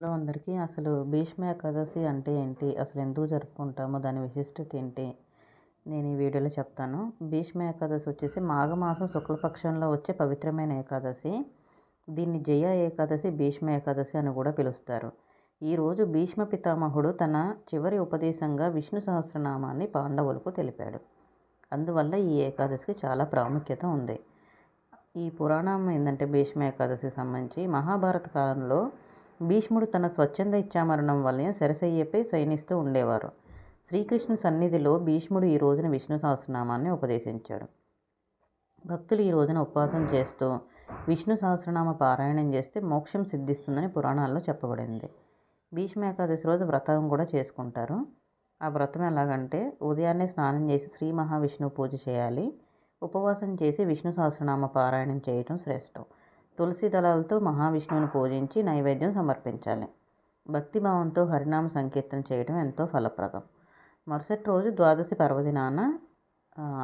Hello అందరికీ. అసలు భీష్మ ఏకాదశి అంటే ఏంటి? అసలు ఎందుకు జరుపుకుంటామో దాని విశిష్టత ఏంటి? నేను ఈ వీడియోలో చెప్తాను. భీష్మ ఏకాదశి వచ్చేసి మాఘమాసం శుక్లపక్షంలో వచ్చే పవిత్రమైన ఏకాదశి. దీన్ని జయ ఏకాదశి, భీష్మ ఏకాదశి అని కూడా పిలుస్తారు. ఈరోజు భీష్మ పితామహుడు తన చివరి ఉపదేశంగా విష్ణు సహస్రనామాన్ని పాండవులకు తెలిపాడు. అందువల్ల ఈ ఏకాదశికి చాలా ప్రాముఖ్యత ఉంది. ఈ పురాణం ఏంటంటే భీష్మ ఏకాదశికి సంబంధించి మహాభారత కాలంలో భీష్ముడు తన స్వచ్ఛంద ఇచ్ఛామరణం వలన శరశయ్యపై శయనిస్తూ ఉండేవారు. శ్రీకృష్ణు సన్నిధిలో భీష్ముడు ఈ రోజున విష్ణు సహస్రనామాన్ని ఉపదేశించాడు. భక్తులు ఈ రోజున ఉపవాసం చేస్తూ విష్ణు సహస్రనామ పారాయణం చేస్తే మోక్షం సిద్ధిస్తుందని పురాణాల్లో చెప్పబడింది. భీష్మ ఏకాదశి రోజు వ్రతం కూడా చేసుకుంటారు. ఆ వ్రతం ఎలాగంటే ఉదయాన్నే స్నానం చేసి శ్రీ మహావిష్ణువు పూజ చేయాలి. ఉపవాసం చేసి విష్ణు సహస్రనామ పారాయణం చేయటం శ్రేష్టం. తులసి దళాలతో మహావిష్ణువుని పూజించి నైవేద్యం సమర్పించాలి. భక్తిభావంతో హరినామ సంకీర్తన చేయడం ఎంతో ఫలప్రదం. మరుసటి రోజు ద్వాదశి పర్వదినాన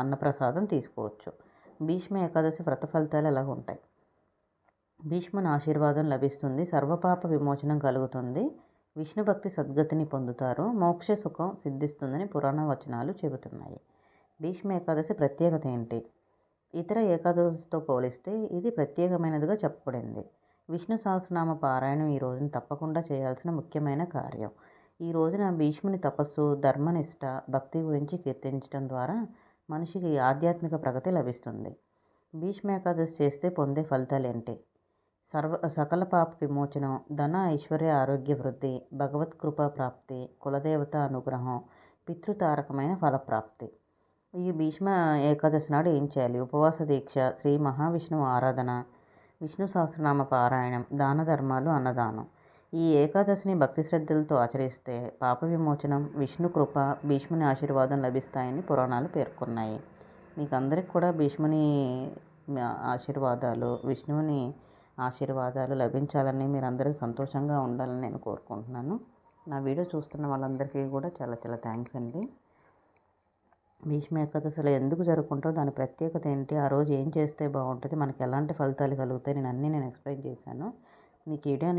అన్నప్రసాదం తీసుకోవచ్చు. భీష్మ ఏకాదశి వ్రత ఫలితాలు ఎలా ఉంటాయి? భీష్ముని ఆశీర్వాదం లభిస్తుంది. సర్వపాప విమోచనం కలుగుతుంది. విష్ణు భక్తి సద్గతిని పొందుతారు. మోక్ష సుఖం సిద్ధిస్తుందని పురాణ వచనాలు చెబుతున్నాయి. భీష్మ ఏకాదశి ప్రత్యేకత ఏంటి? ఇతర ఏకాదశితో పోలిస్తే ఇది ప్రత్యేకమైనదిగా చెప్పబడింది. విష్ణు సహస్రనామ పారాయణం ఈ రోజున తప్పకుండా చేయాల్సిన ముఖ్యమైన కార్యం. ఈ రోజున భీష్ముని తపస్సు, ధర్మనిష్ట, భక్తి గురించి కీర్తించడం ద్వారా మనిషికి ఆధ్యాత్మిక ప్రగతి లభిస్తుంది. భీష్మ ఏకాదశి చేస్తే పొందే ఫలితాలు ఏంటి? సకల పాప విమోచనం, ధన ఐశ్వర్య ఆరోగ్య వృద్ధి, భగవత్ కృపా ప్రాప్తి, కులదేవత అనుగ్రహం, పితృతారకమైన ఫలప్రాప్తి. ఈ భీష్మ ఏకాదశి నాడు ఏం చేయాలి? ఉపవాస దీక్ష, శ్రీ మహావిష్ణువు ఆరాధన, విష్ణు సహస్రనామ పారాయణం, దాన ధర్మాలు, అన్నదానం. ఈ ఏకాదశిని భక్తి శ్రద్ధలతో ఆచరిస్తే పాప విమోచనం, విష్ణు కృప, భీష్ముని ఆశీర్వాదం లభిస్తాయని పురాణాలు పేర్కొన్నాయి. మీకు అందరికి కూడా భీష్ముని ఆశీర్వాదాలు, విష్ణువుని ఆశీర్వాదాలు లభించాలని, మీరందరూ సంతోషంగా ఉండాలని నేను కోరుకుంటున్నాను. నా వీడియో చూస్తున్న వాళ్ళందరికీ కూడా చాలా చాలా థ్యాంక్స్ అండి. భీష్మ ఏకాదశిలో ఎందుకు జరుపుకుంటామో దాని ప్రత్యేకత ఏంటి? ఆ రోజు ఏం చేస్తే బాగుంటుంది? మనకి ఎలాంటి ఫలితాలు కలుగుతాయి? నేను ఎక్స్ప్లెయిన్ చేశాను. మీకు ఈ వీడియో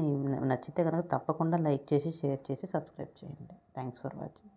నచ్చితే కనుక తప్పకుండా లైక్ చేసి, షేర్ చేసి, సబ్స్క్రైబ్ చేయండి. Thanks for watching.